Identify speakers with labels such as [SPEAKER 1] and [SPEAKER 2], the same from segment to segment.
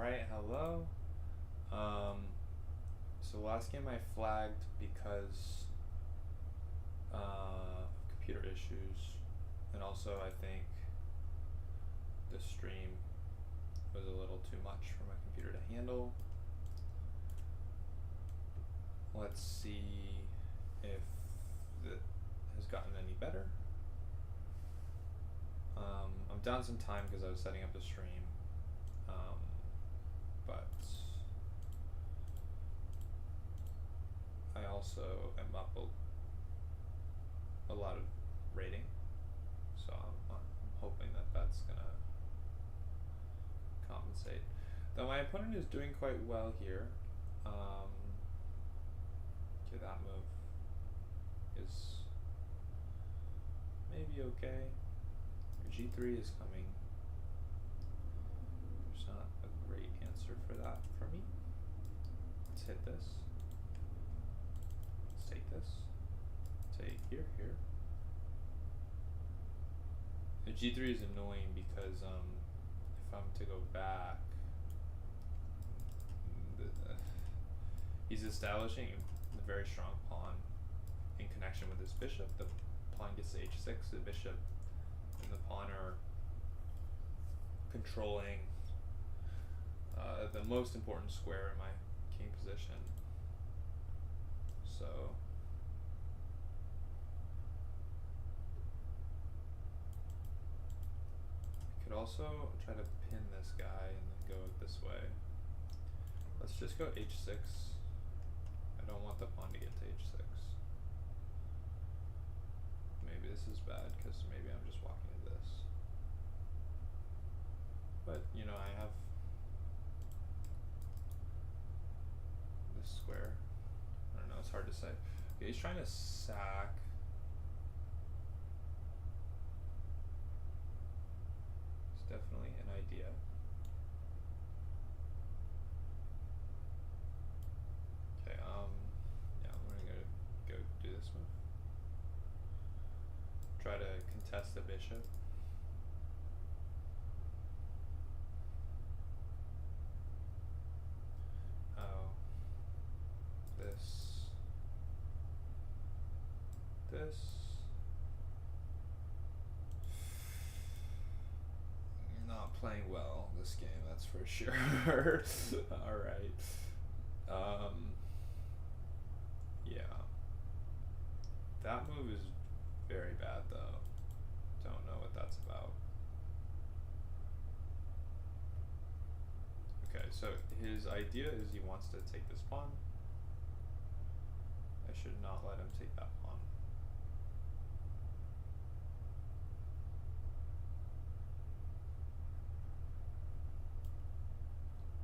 [SPEAKER 1] Alright, hello. So last game I flagged because of computer issues, and also I think the stream was a little too much for my computer to handle. Let's see if it has gotten any better. I'm down some time because I was setting up the stream, but I also am up a lot of rating, so I'm hoping that that's gonna compensate. Though my opponent is doing quite well here. Okay, that move is maybe okay. G3 is coming. There's not a great answer for that for me. Let's hit this. Let's take this. Take here. The G3 is annoying because if I'm to go back, he's establishing a very strong pawn in connection with his bishop. The pawn gets to h6, the bishop and the pawn are controlling the most important square in my king position. So I could also try to pin this guy and then go this way. Let's just go h6. I don't want the pawn to get to h6. Maybe this is bad because maybe I'm just walking to this. But, you know, I have this square. I don't know, it's hard to say. Okay, he's trying to sack. It's definitely an idea. Okay, yeah, I'm gonna go do this move. Try to contest the bishop. Oh. This. Not playing well this game, that's for sure. Alright. Yeah. That move is very bad though. Don't know what that's about. Okay, so his idea is he wants to take this pawn. I should not let him take that pawn.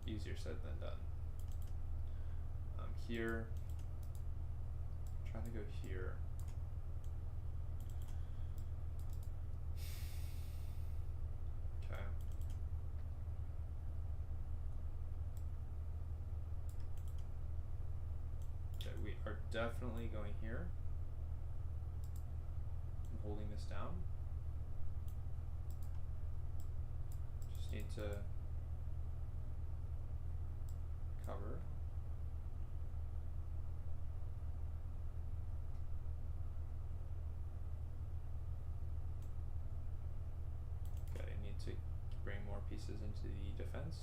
[SPEAKER 1] Easier said than done. I'm here. I'm trying to go here. Okay. Okay, we are definitely going here. I'm holding this down. Just need to cover. Okay, I need to bring more pieces into the defense.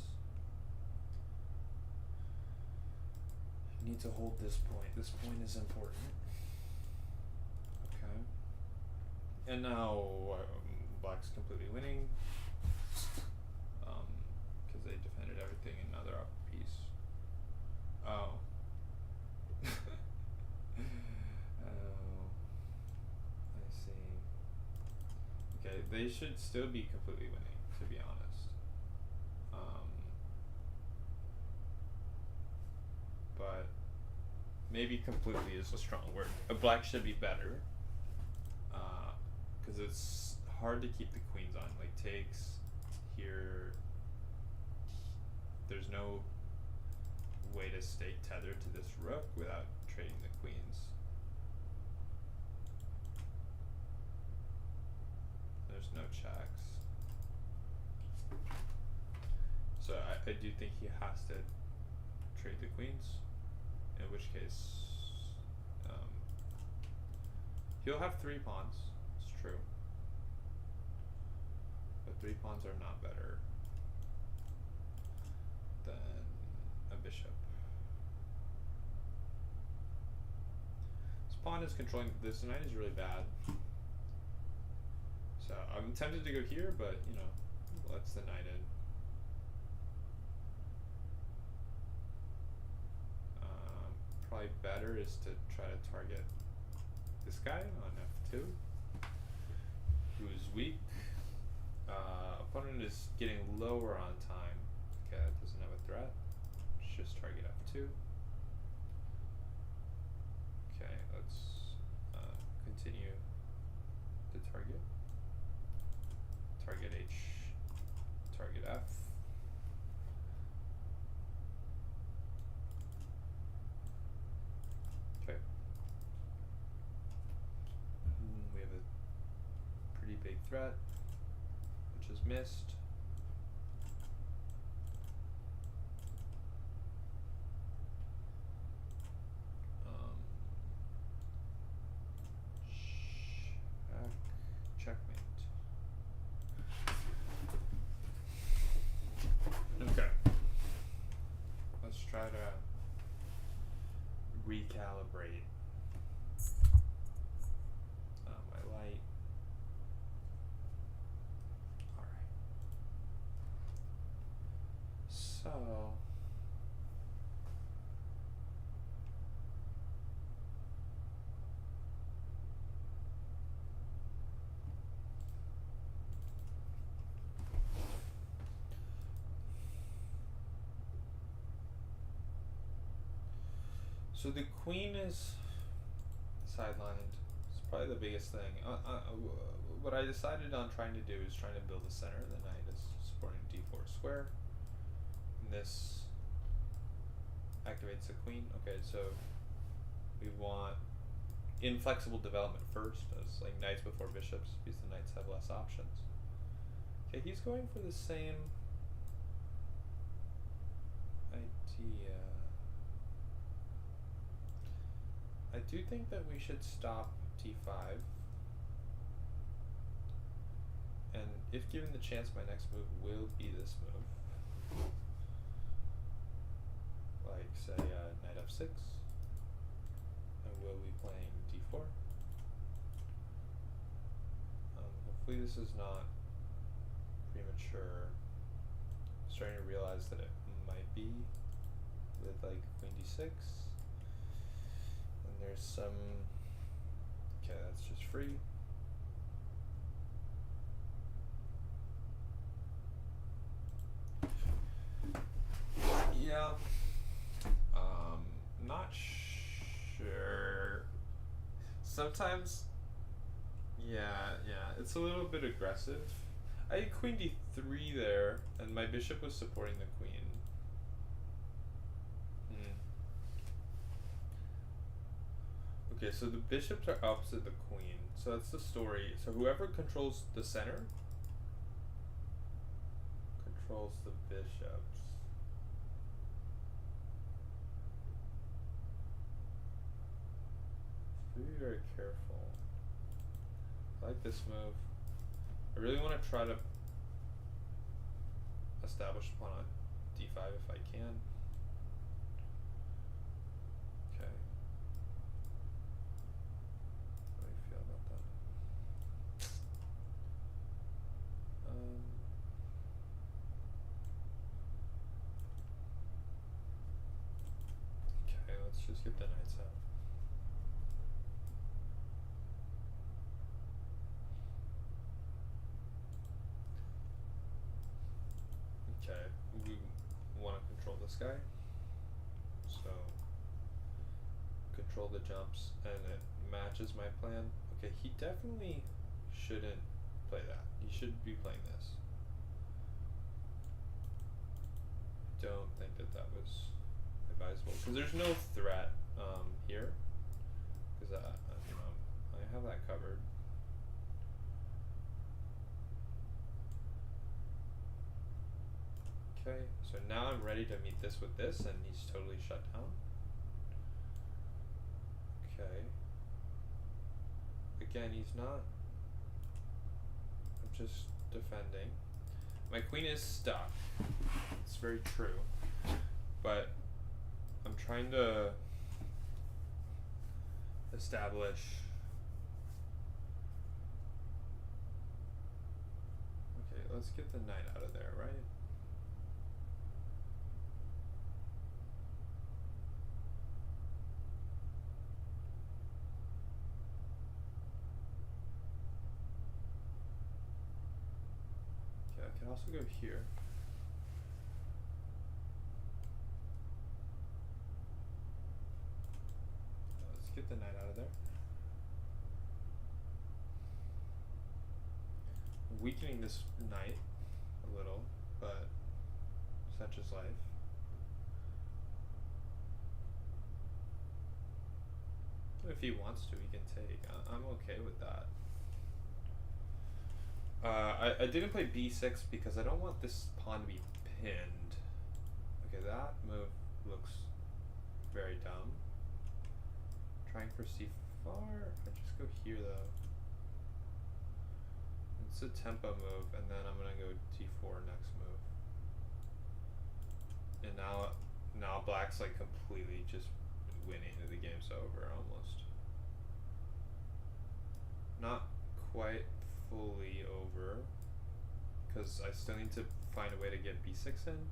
[SPEAKER 1] I need to hold this point. This point is important. Okay. And now black's completely winning. Because they defended everything and now they're up a piece. Oh. Oh. I see. Okay, they should still be completely winning, to be honest. But maybe completely is a strong word. Black should be better. Because it's hard to keep the queens on. Like takes here. There's no way to stay tethered to this rook without trading the queens. There's no checks. So I I do think he has to trade the queens, in which case he'll have 3 pawns, it's true. But 3 pawns are not better than a bishop. This pawn is controlling, this knight is really bad. So I'm tempted to go here, but you know, lets the knight in. Probably better is to try to target this guy on f2, who's weak. Opponent is getting lower on time. Okay, that doesn't have a threat. Let's just target f2. Okay, let's continue to target. Target H, target F. Okay. We have a pretty big threat, which is missed. Checkmate. Okay. Let's try to recalibrate my light. Alright. So the queen is sidelined. It's probably the biggest thing. What I decided on trying to do is trying to build the center. The knight is supporting d4 square. And this activates the queen. Okay, so we want inflexible development first, as like knights before bishops, because the knights have less options. Okay, he's going for the same idea. I do think that we should stop t5, and if given the chance, my next move will be this move, like say knight f6, and we'll be playing d4. Hopefully this is not premature. I'm starting to realize that it might be with like queen d6. There's some, okay, that's just free. Yeah, not sure. Sometimes, yeah, it's a little bit aggressive. I had queen d3 there, and my bishop was supporting the queen. Okay, so the bishops are opposite the queen, so that's the story. So whoever controls the center controls the bishops. Be very careful. I like this move. I really want to try to establish a pawn on d5 if I can. Okay. How do you feel about that? Okay, let's just get the knights out. Okay, we want to control this guy, so control the jumps, and it matches my plan. Okay, he definitely shouldn't play that. He should be playing this. Don't think that that was advisable, because there's no threat here, because I have that covered. Okay, so now I'm ready to meet this with this, and he's totally shut down. Okay. Again, he's not. I'm just defending. My queen is stuck. It's very true. But I'm trying to establish. Okay, let's get the knight out of there, right? Okay, I can also go here. Let's get the knight out of there. Weakening this knight a little, but such is life. If he wants to, he can take. I'm okay with that. I didn't play b6 because I don't want this pawn to be pinned. Okay, that move looks very dumb. Trying for c4. I just go here though. It's a tempo move, and then I'm gonna go d4 next move. And now black's like completely just winning. The game's over almost. Not quite fully over, because I still need to find a way to get b6 in.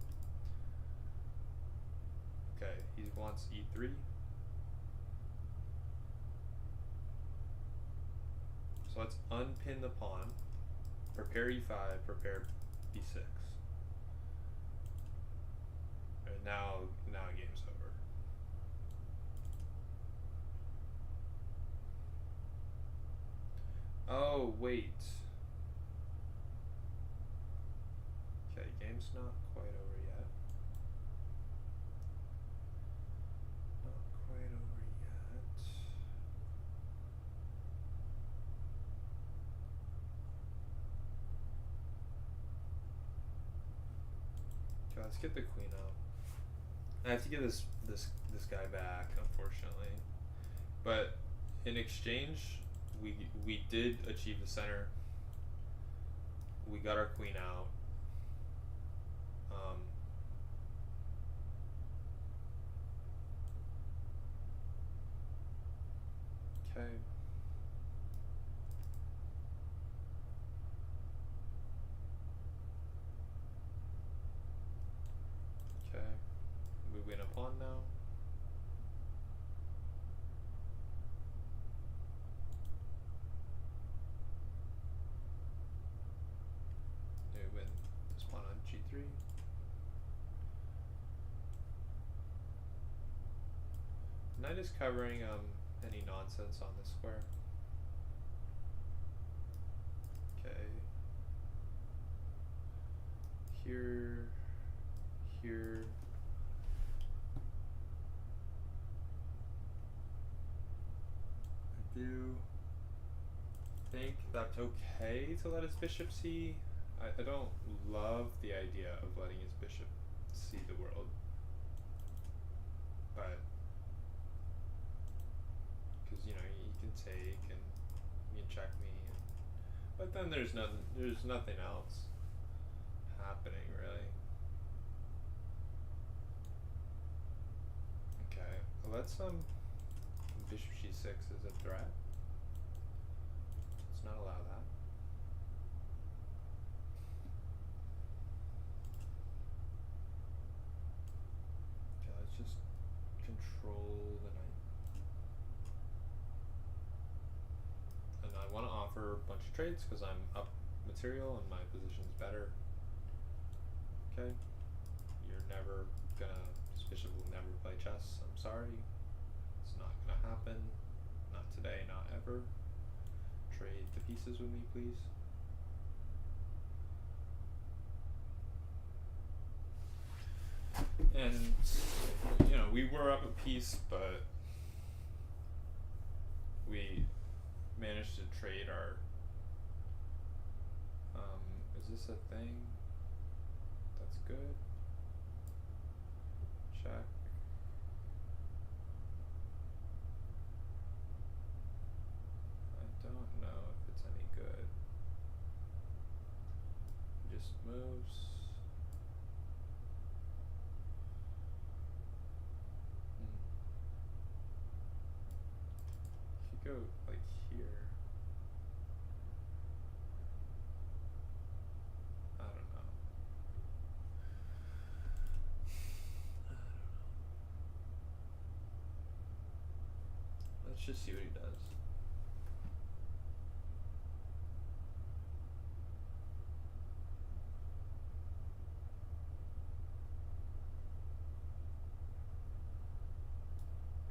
[SPEAKER 1] Okay, he wants e3. So let's unpin the pawn. Prepare e5, prepare b6. And now game's over. Oh, wait. Okay, game's not quite over yet. Not quite over yet. Okay, let's get the queen out. I have to get this guy back, unfortunately. But in exchange, we did achieve the center. We got our queen out. Okay. Okay. We win a pawn now. We win this pawn on g3. Knight is covering any nonsense on this square. Okay. Here. I do think that's okay to let his bishop see. I don't love the idea of letting his bishop see the world. But because, you know, he can take and he can check me, but then there's nothing else happening really. Okay, let's bishop g6 is a threat. Let's not allow that. Okay, let's just control the knight. And I want to offer a bunch of trades because I'm up material and my position's better. Okay, you're never gonna. This bishop will never play chess. I'm sorry. It's not gonna happen. Not today, not ever. Trade the pieces with me, please. And, you know, we were up a piece, but we managed to trade our, is this a thing? That's good. moves. If you go like here, I don't know. Let's just see what he does.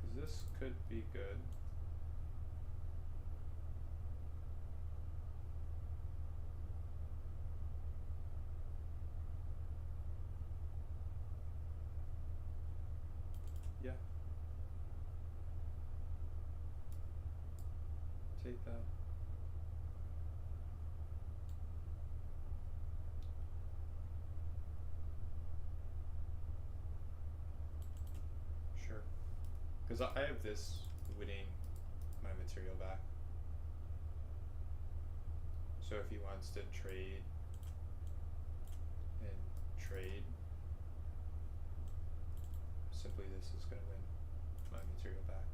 [SPEAKER 1] Because this could be good. Yeah. Take that. Sure. Because I have this winning my material back. So if he wants to trade and trade, simply this is going to win my material back.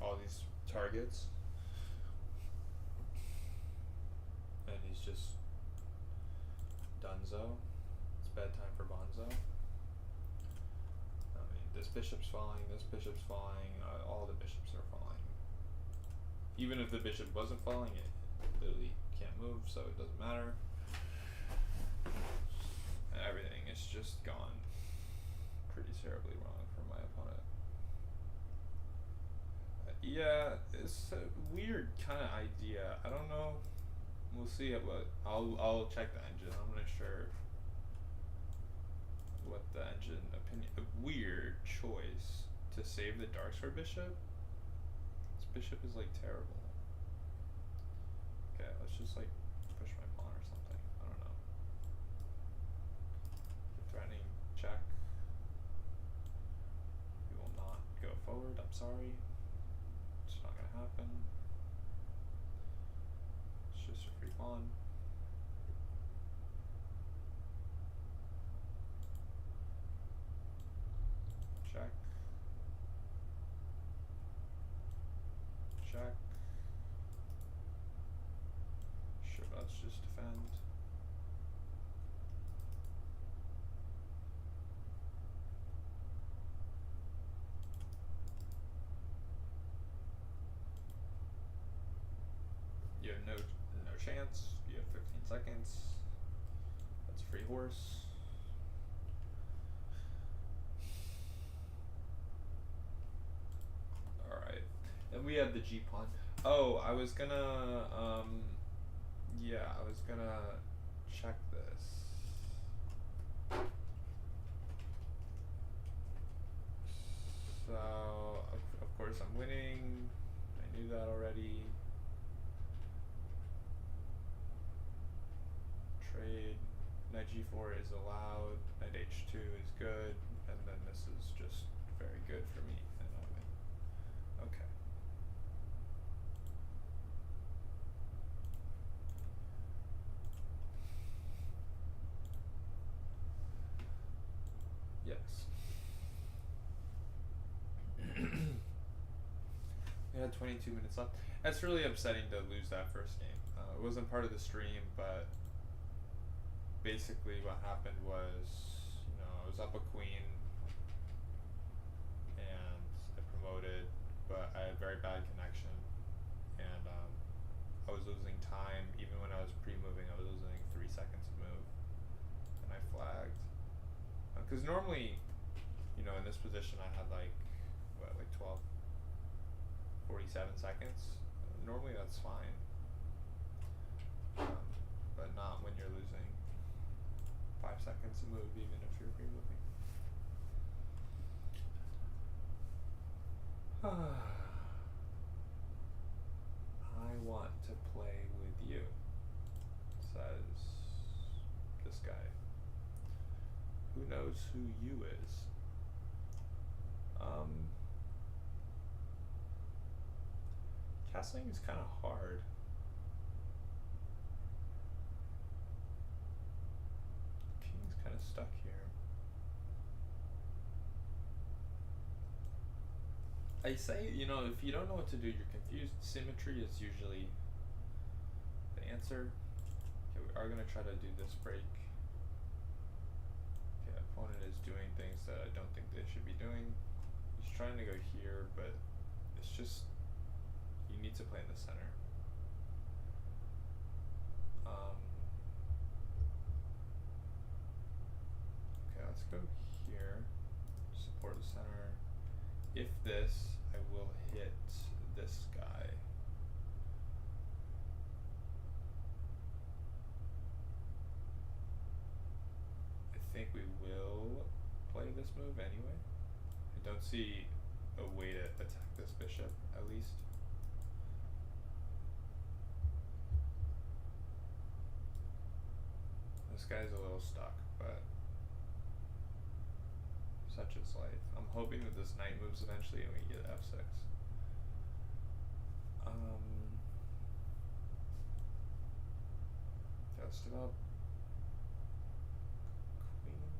[SPEAKER 1] All these targets. And he's just Dunzo. It's bedtime for Bonzo. I mean, this bishop's falling, all the bishops are falling. Even if the bishop wasn't falling, it literally can't move, so it doesn't matter. And everything is just gone pretty terribly wrong for my opponent. Yeah, it's a weird kind of idea. I don't know. We'll see it, but I'll check the engine. I'm not sure what the engine opinion. A weird choice to save the Darksword bishop. This bishop is like terrible. Okay, let's just like push my pawn or something. I don't know. Threatening check. We will not go forward. I'm sorry. It's not gonna happen. It's just a free pawn. Check. Check. Sure, let's just defend. You have no chance. You have 15 seconds. That's a free horse. Alright. Then we have the G pawn. Oh, I was gonna yeah, I was gonna check this. So of course I'm winning. I knew that already. Trade. Knight g4 is allowed. Knight h2 is good, and then this is just very good for me, and I win. Okay. Yes. We had 22 minutes left. That's really upsetting to lose that first game. It wasn't part of the stream, but basically what happened was, you know, I was up a queen and I promoted, but I had very bad connection, and I was losing time. Even when I was pre-moving, I was losing 3 seconds of move, and I flagged. Because normally, you know, in this position I had like, what, like 47 seconds. Normally that's fine, but not when you're losing 5 seconds to move, even if you're pre-moving. I want to play with you, says this guy. Who knows who you is? Castling is kind of hard. I say, you know, if you don't know what to do, you're confused, symmetry is usually the answer. Okay, we are gonna try to do this break. Okay, opponent is doing things that I don't think they should be doing. He's trying to go here, but it's just, you need to play in the center. Okay, let's go here. Support the center. If this, I will hit this guy. I think we will play this move anyway. I don't see a way to attack this bishop, at least. This guy's a little stuck, but such is life. I'm hoping that this knight moves eventually and we get f6. Let's develop queen.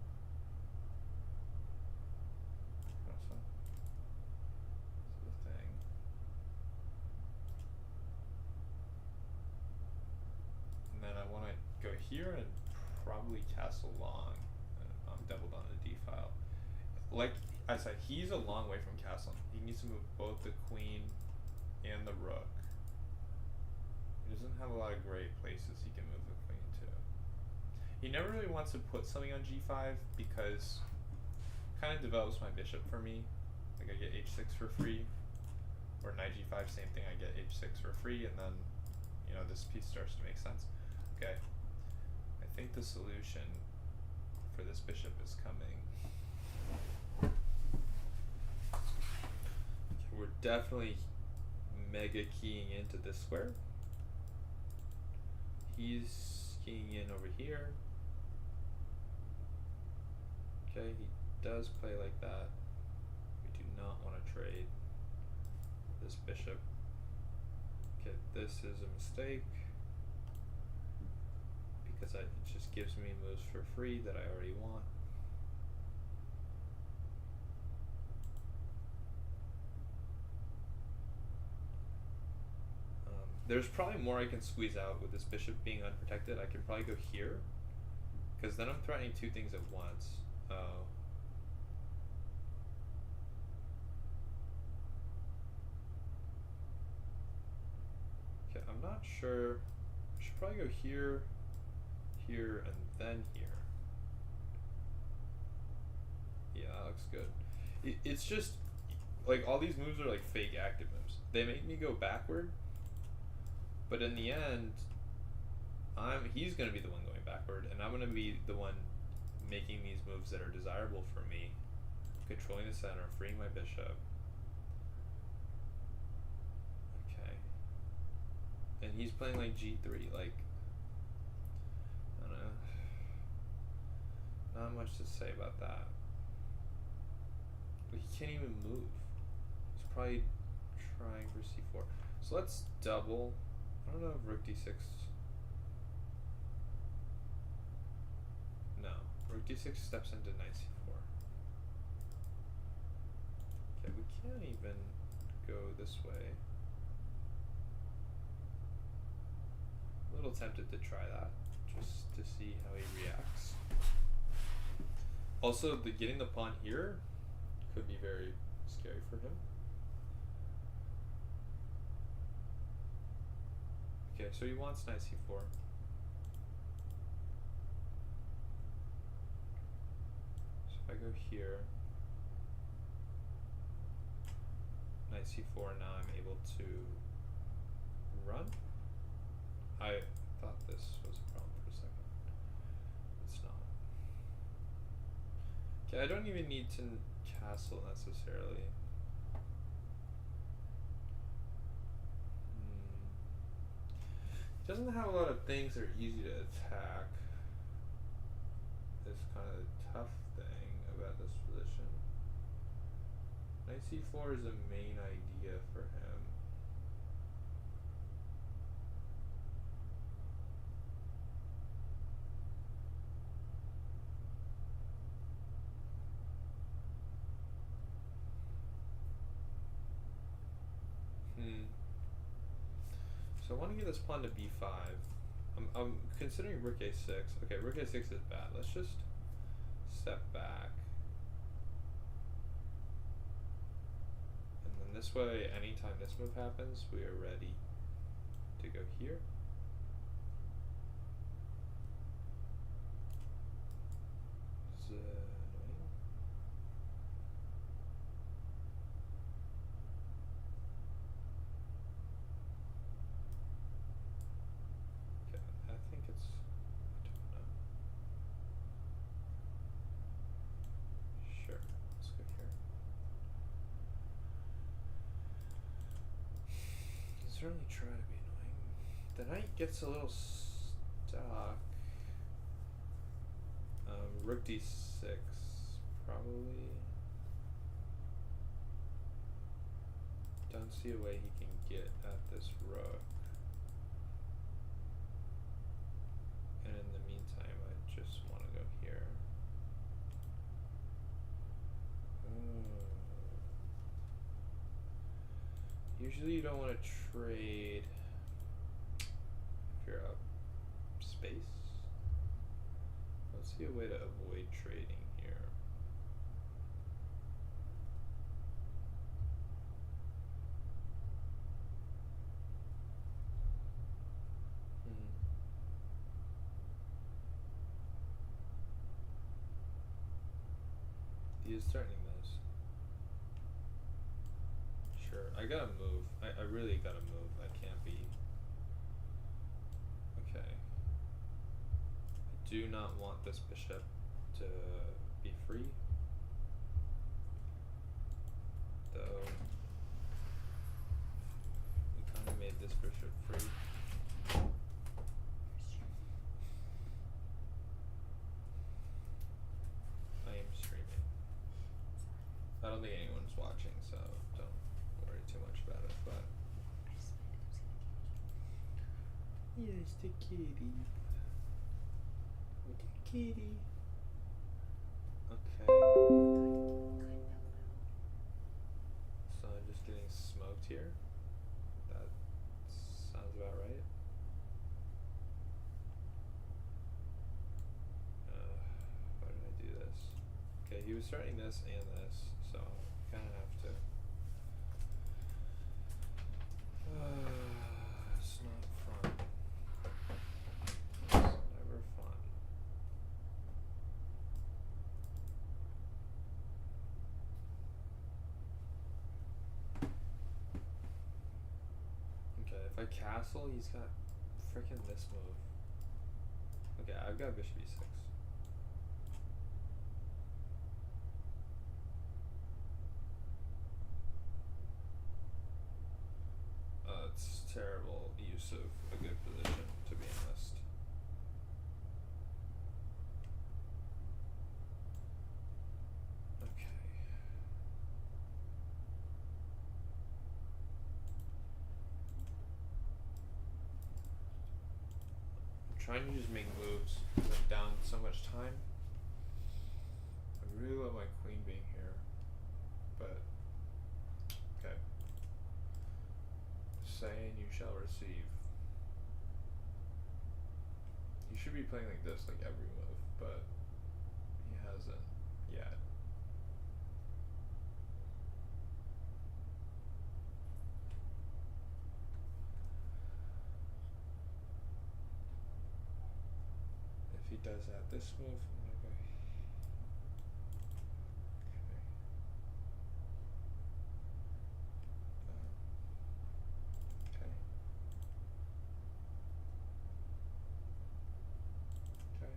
[SPEAKER 1] Also, this is the thing. And then I want to go here and probably castle long. I'm doubled on the d file. Like I said, he's a long way from castling. He needs to move both the queen and the rook. He doesn't have a lot of great places he can move the queen to. He never really wants to put something on g5 because it kind of develops my bishop for me. Like I get h6 for free, or knight g5, same thing. I get h6 for free, and then you know this piece starts to make sense. Okay, I think the solution for this bishop is coming. Okay, we're definitely mega keying into this square. He's keying in over here. Okay, he does play like that. We do not want to trade this bishop. Okay, this is a mistake because it just gives me moves for free that I already want. There's probably more I can squeeze out with this bishop being unprotected. I can probably go here, because then I'm threatening two things at once. Okay, I'm not sure. I should probably go here, here, and then here. Yeah, that looks good. It's just, like, all these moves are like fake active moves. They make me go backward, but in the end, he's going to be the one going backward, and I'm going to be the one making these moves that are desirable for me, controlling the center, freeing my bishop. Okay. And he's playing like g3, like, I don't know. Not much to say about that. But he can't even move. He's probably trying for c4. So let's double. I don't know if rook d6. No, rook d6 steps into knight c4. Okay, we can't even go this way. A little tempted to try that, just to see how he reacts. Also, getting the pawn here could be very scary for him. Okay, so he wants knight c4. So if I go here, knight c4, now I'm able to run. I thought this was a problem for a second. It's not. Okay, I don't even need to castle necessarily. Doesn't have a lot of things that are easy to attack. It's kind of the tough thing about this position. Knight c4 is a main idea for him. to get this pawn to b5. I'm considering rook a6. Okay, rook a6 is bad. Let's just step back. And then this way, anytime this move happens, we are ready to go here. Certainly try to be annoying. The knight gets a little stuck. Rook d6, probably. Don't see a way he can get at this rook. And in the meantime, I just want to go here. Usually you don't want to trade if you're up space. Let's see a way to avoid trading here. He is threatening this. Sure, I gotta move. I really gotta move. I can't be. Okay. I do not want this bishop to be free. Though we kind of made this bishop free. I am streaming. I don't think anyone's watching, so don't worry too much about it, but yes, the kitty. The kitty. Okay. So I'm just getting smoked here. That sounds about right. Why did I do this? Okay, he was starting this and this, so I kind of have to. It's not fun. It's never fun. Okay, if I castle, he's got frickin' this move. Okay, I've got bishop e6. It's terrible use of a good position, to be honest. Okay. I'm trying to just make moves because I'm down so much time. I really love my queen being here, but okay. Saying you shall receive. He should be playing like this, like every move, but he hasn't yet. If he does that this move, I'm gonna go. Okay. Okay.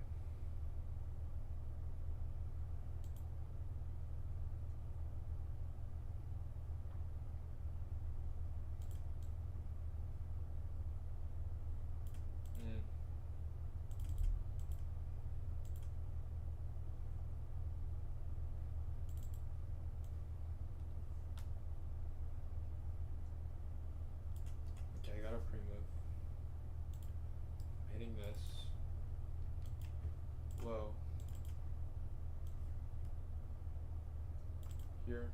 [SPEAKER 1] Okay, I got a pre-move. I'm hitting this. Low. Here.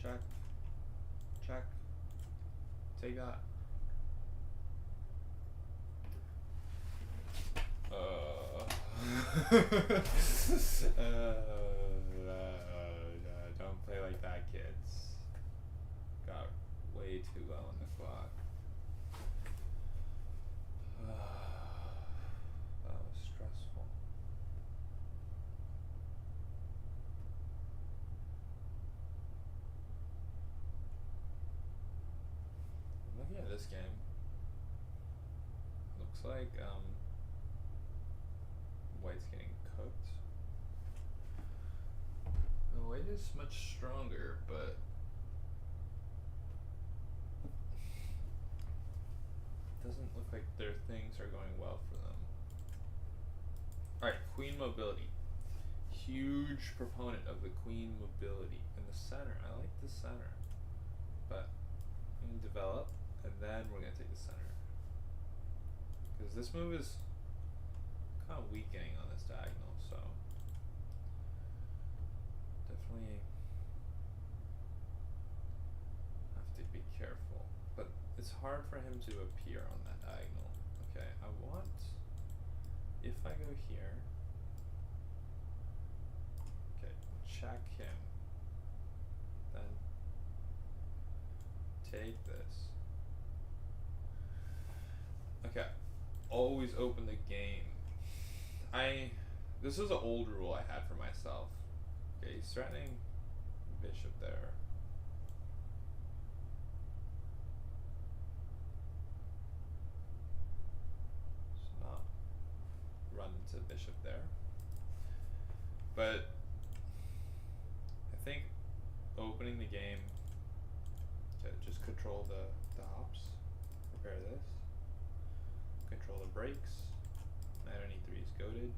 [SPEAKER 1] Check. Check. Take that. Don't play like that, kids. Got way too low on the clock. That was stressful. I'm looking at this game. Looks like white's getting cooked. The white is much stronger, but doesn't look like their things are going well for them. Alright, queen mobility. Huge proponent of the queen mobility in the center. I like the center, but I'm gonna develop, and then we're gonna take the center. Because this move is kind of weakening on this diagonal, so definitely have to be careful. But it's hard for him to appear on that diagonal. Okay, I want, if I go here, okay, check him, then take this. Okay, always open the game. This was an old rule I had for myself. Okay, he's threatening bishop there. Just not run into bishop there. But I think opening the game to just control the hops, prepare this, control the breaks. Knight on e3 is goaded.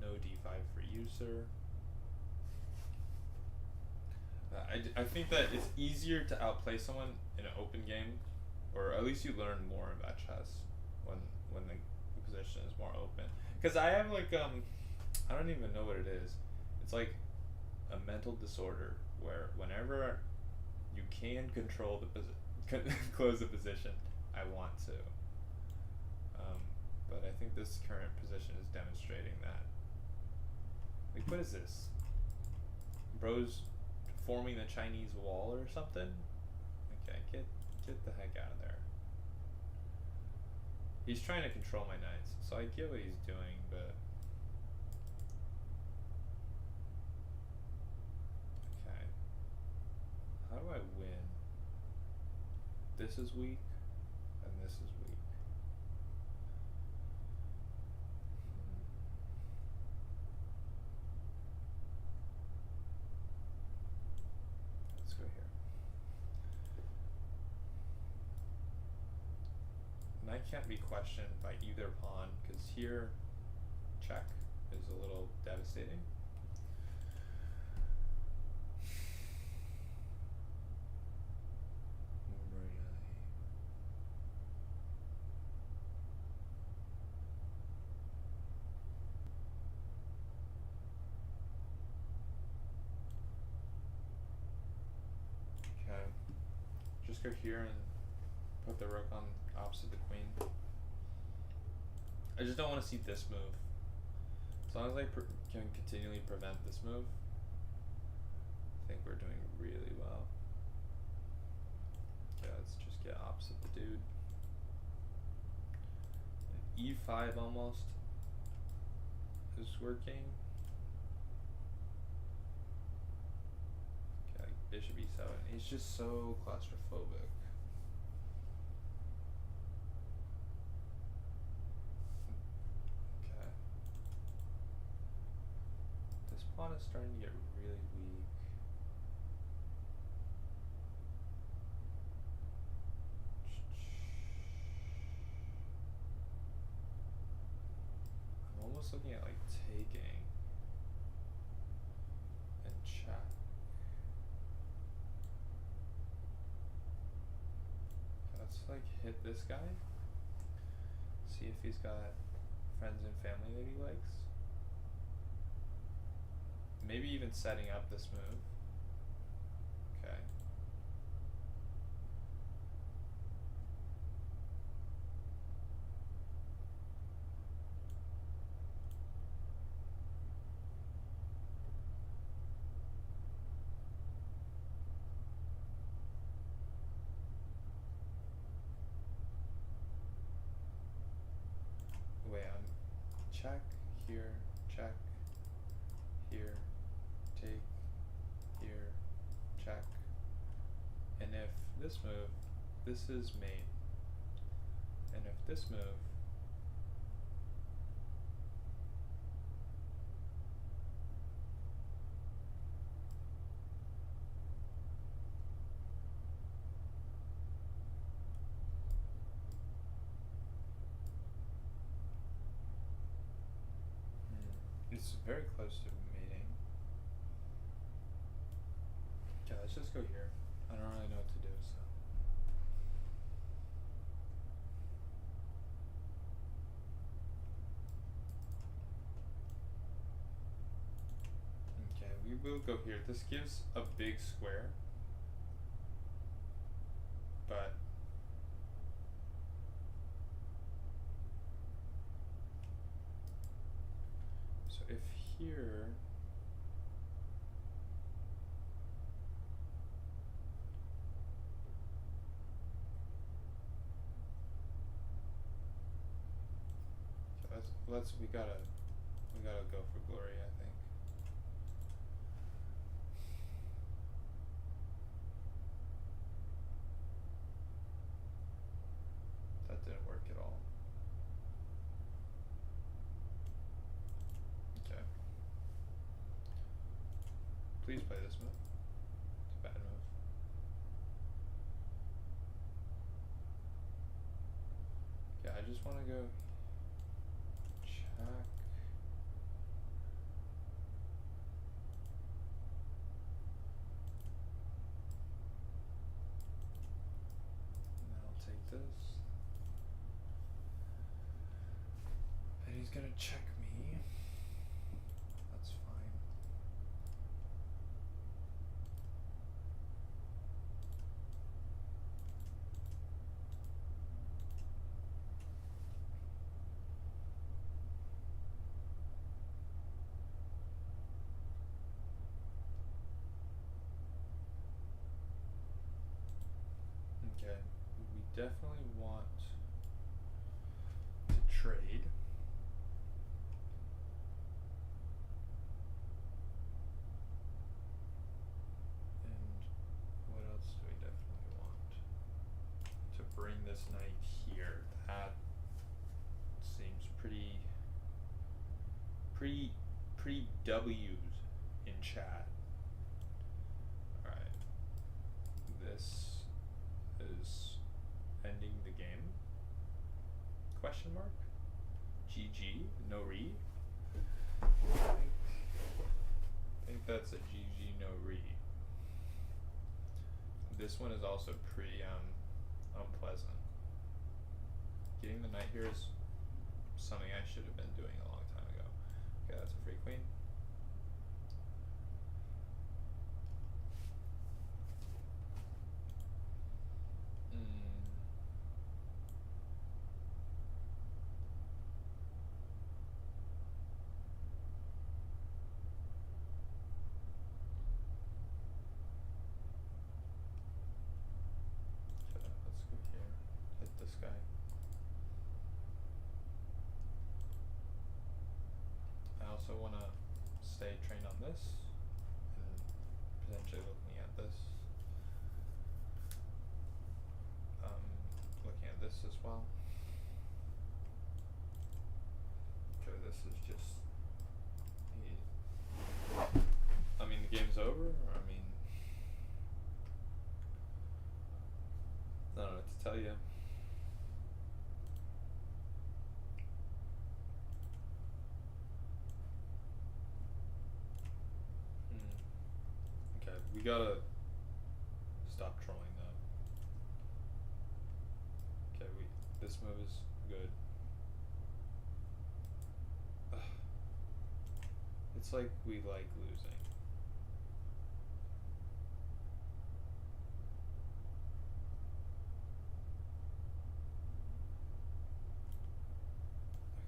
[SPEAKER 1] No d5 for you, sir. I think that it's easier to outplay someone in an open game, or at least you learn more about chess when the position is more open. Because I have like I don't even know what it is. It's like a mental disorder where whenever you can control the close the position, I want to. But I think this current position is demonstrating that. Like, what is this? Bro's forming the Chinese wall or something? Okay, get the heck out of there. He's trying to control my knights, so I get what he's doing, but okay. How do I win? This is weak, and this is weak. Let's go here. Knight can't be questioned by either pawn, because here, check is a little devastating. Okay, just go here and put the rook on opposite the queen. I just don't want to see this move. As long as I can continually prevent this move, I think we're doing really well. Okay, let's just get opposite the dude. E5 almost is working. Okay, bishop e7. He's just so claustrophobic. Okay. This pawn is starting to get really weak. I'm almost looking at like taking and check. Let's like hit this guy. See if he's got friends and family that he likes. Maybe even setting up this move. Okay. check, here, check, here, take, here, check. And if this move, this is mate. And if this move, it's very close to mating. Okay, let's just go here. I don't really know what to do, so. Okay, we will go here. This gives a big square, but so if here we gotta go for glory, I think. That didn't work at all. Okay. Please play this move. It's a bad move. Yeah, I just wanna go check. And then I'll take this. And he's gonna check me. That's fine. Okay, we definitely want to trade. And what else do we definitely want? To bring this knight here. That seems pretty W's in chat. Alright. This is ending the game? Question mark? GG? No re? I think that's a GG no re. This one is also pretty unpleasant. Getting the knight here is something I should have been doing a long time ago. Okay, that's a free queen. Okay, let's go here. Hit this guy. I also want to stay trained on this and potentially looking at this. Looking at this as well. Okay, this is just. I mean, the game's over, or I mean. I don't know what to tell you. Okay, we gotta stop trolling though. Okay, this move is good. Ugh. It's like we like losing.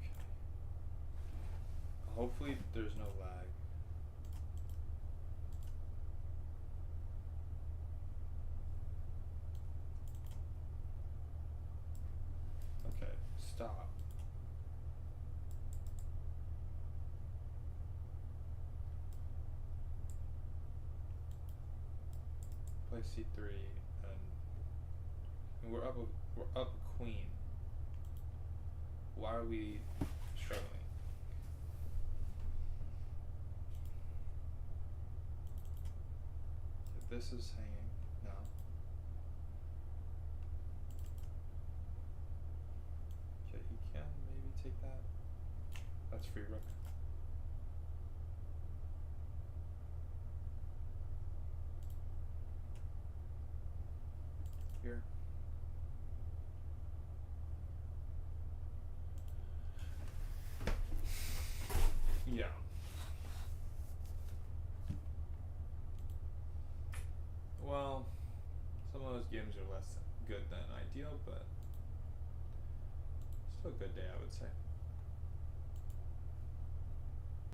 [SPEAKER 1] Okay. Hopefully there's no lag. Okay, stop. play c3, and we're up queen. Why are we struggling? If this is hanging, no. Okay, he can maybe take that. That's free rook. Here. Yeah. Well, some of those games are less good than ideal, but still a good day, I would say.